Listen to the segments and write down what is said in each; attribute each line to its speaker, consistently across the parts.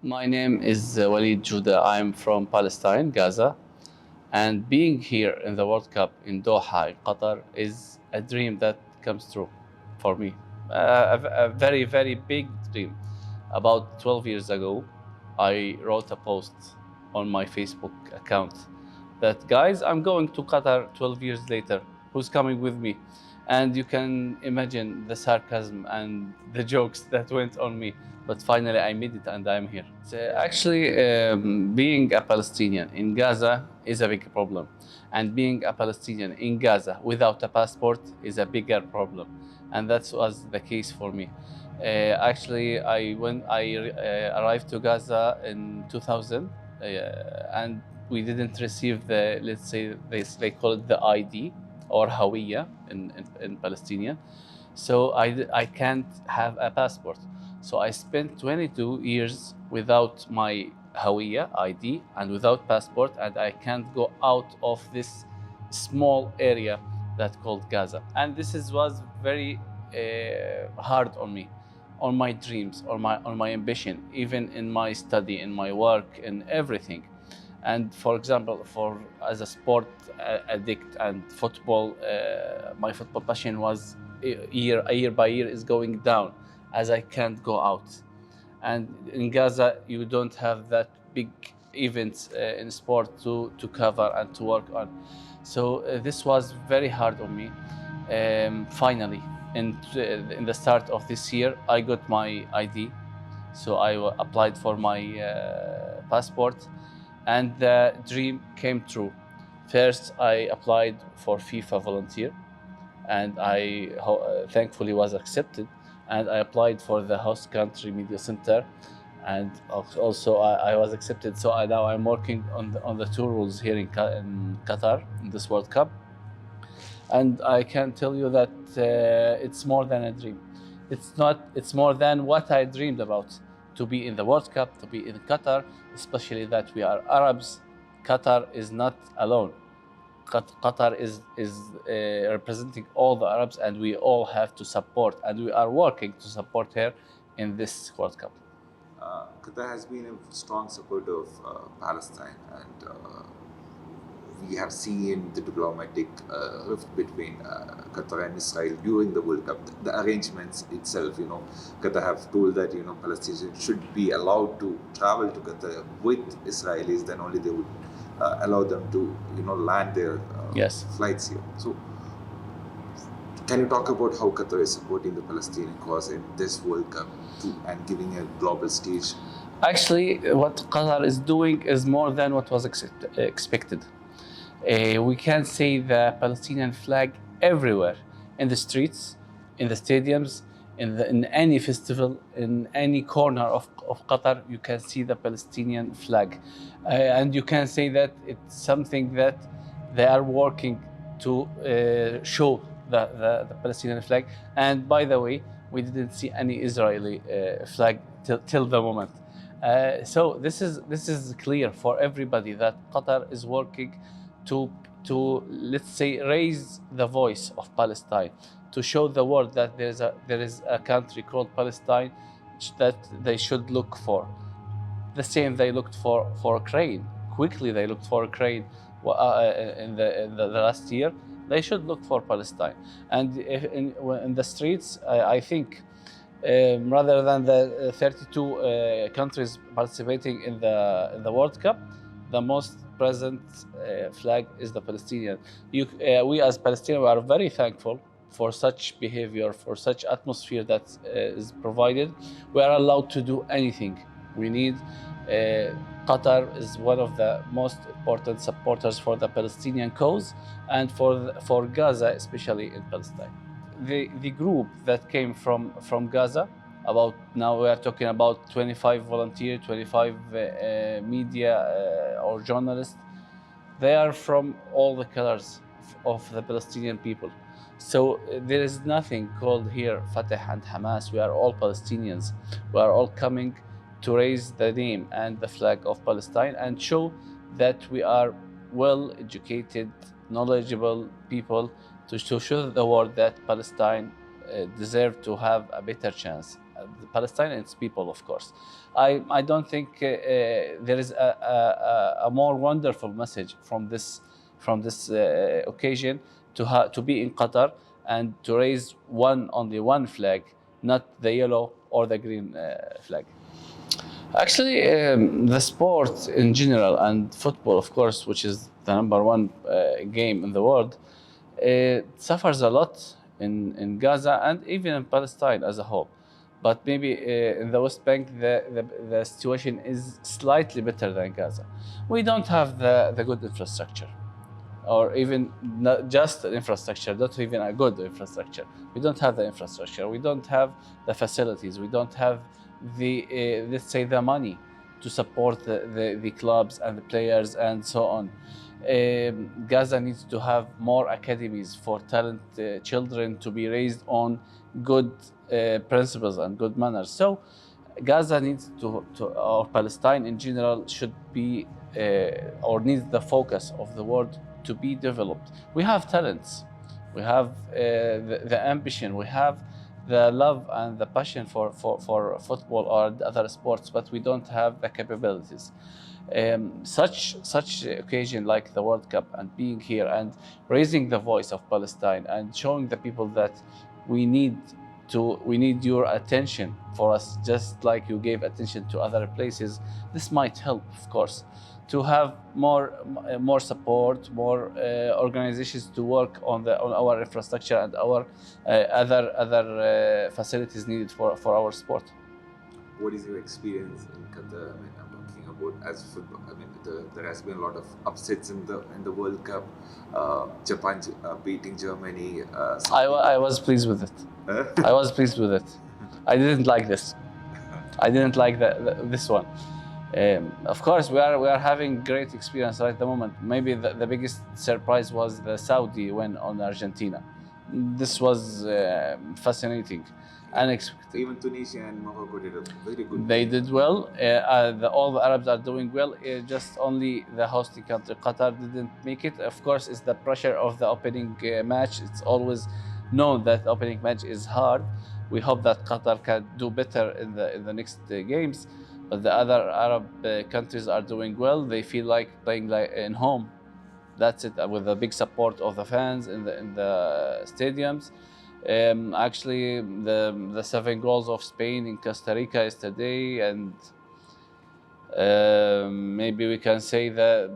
Speaker 1: My name is Waled Juda. I'm from Palestine, Gaza, and being here in the World Cup in Doha, in Qatar, is a dream that comes true for me. A very, very big dream. About 12 years ago, I wrote a post on my Facebook account that, guys, I'm going to Qatar 12 years later. Who's coming with me? And you can imagine the sarcasm and the jokes that went on me. But finally, I made it and I'm here. So actually, being a Palestinian in Gaza is a big problem. And being a Palestinian in Gaza without a passport is a bigger problem. And that was the case for me. Actually, I arrived to Gaza in 2000, and we didn't receive the, let's say, they call it the ID or Hawiya in Palestinian. So I can't have a passport. So I spent 22 years without my Hawiya ID and without passport, and I can't go out of this small area that called Gaza. And was very hard on me, on my dreams, on my ambition, even in my study, in my work, in everything. And for example, for as a sport addict and football, my football passion was year by year is going down as I can't go out. And in Gaza, you don't have that big events in sport to cover and to work on. So this was very hard on me. Finally, in the start of this year, I got my ID. So I applied for my passport, and the dream came true. First, I applied for FIFA volunteer, and I thankfully was accepted. And I applied for the host country media center, and also I was accepted. So now I'm working on the two rules here in Qatar in this World Cup, and I can tell you that it's more than a dream. It's not. It's more than what I dreamed about. To be in the World Cup, to be in Qatar, especially that we are Arabs. Qatar is not alone. Qatar is representing all the Arabs, and we all have to support, and we are working to support her in this World Cup.
Speaker 2: Qatar has been a strong supporter of Palestine, and we have seen the diplomatic rift between Qatar and Israel during the World Cup. The arrangements itself, Qatar have told that Palestinians should be allowed to travel to Qatar with Israelis, then only they would allow them to land their
Speaker 1: Yes.
Speaker 2: flights here. So, can you talk about how Qatar is supporting the Palestinian cause in this World Cup and giving a global stage?
Speaker 1: Actually, what Qatar is doing is more than what was expected. We can see the Palestinian flag everywhere, in the streets, in the stadiums, in any festival, in any corner of Qatar, you can see the Palestinian flag. And you can say that it's something that they are working to show the Palestinian flag. And by the way, we didn't see any Israeli flag till the moment. So this is clear for everybody that Qatar is working to let's say raise the voice of Palestine, to show the world that there is a country called Palestine that they should look for. The same they looked for Ukraine. Quickly they looked for Ukraine in the last year. They should look for Palestine. And in the streets, I think rather than the 32 countries participating in the World Cup, the most present flag is the Palestinian. We as Palestinians are very thankful for such behavior, for such atmosphere that is provided. We are allowed to do anything we need. Qatar is one of the most important supporters for the Palestinian cause and for Gaza, especially in Palestine. The group that came from Gaza, about now we are talking about 25 volunteers, 25 media or journalists. They are from all the colors of the Palestinian people. So there is nothing called here Fatah and Hamas. We are all Palestinians. We are all coming to raise the name and the flag of Palestine and show that we are well-educated, knowledgeable people, to show the world that Palestine deserve to have a better chance Palestine and its people, of course. I don't think there is a more wonderful message from this occasion to be in Qatar and to raise only one flag, not the yellow or the green flag. Actually, the sport in general and football, of course, which is the number one game in the world, suffers a lot in Gaza and even in Palestine as a whole. But maybe in the West Bank, the situation is slightly better than Gaza. We don't have the good infrastructure, or even not just the infrastructure, not even a good infrastructure. We don't have the infrastructure. We don't have the facilities. We don't have let's say, the money to support the clubs and the players and so on. Gaza needs to have more academies for talent children to be raised on good principles and good manners. So Gaza needs or Palestine in general should be or needs the focus of the world to be developed. We have talents, we have the ambition, we have the love and the passion for football or other sports, but we don't have the capabilities. Such occasion like the World Cup and being here and raising the voice of Palestine and showing the people that we need your attention for us, just like you gave attention to other places. This might help, of course, to have more support, more organizations to work on our infrastructure and our other facilities needed for our sport.
Speaker 2: What is your experience in Qatar? I mean, I'm talking about as football. I mean, there has been a lot of upsets in the World Cup. Japan beating Germany.
Speaker 1: I was pleased with it. I was pleased with it. I didn't like this. I didn't like this one. Of course, we are having great experience right at the moment. Maybe the biggest surprise was the Saudi win on Argentina. This was fascinating, unexpected.
Speaker 2: Even Tunisia and Morocco did a very good.
Speaker 1: They did well. All the Arabs are doing well. Just only the hosting country Qatar didn't make it. Of course, it's the pressure of the opening match. It's always known that the opening match is hard. We hope that Qatar can do better in the next games. But the other Arab countries are doing well. They feel like playing like in home. That's it, with the big support of the fans in the stadiums. Actually, the 7 goals of Spain in Costa Rica yesterday, and maybe we can say that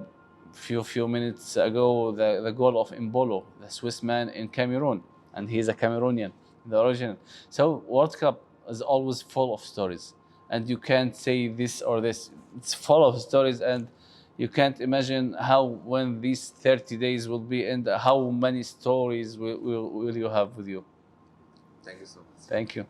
Speaker 1: few minutes ago, the goal of Mbolo, the Swiss man in Cameroon, and he's a Cameroonian, the origin. So World Cup is always full of stories. And you can't say this or this. It's full of stories, and you can't imagine when these 30 days will be and how many stories will you have with you.
Speaker 2: Thank you so much.
Speaker 1: Thank you.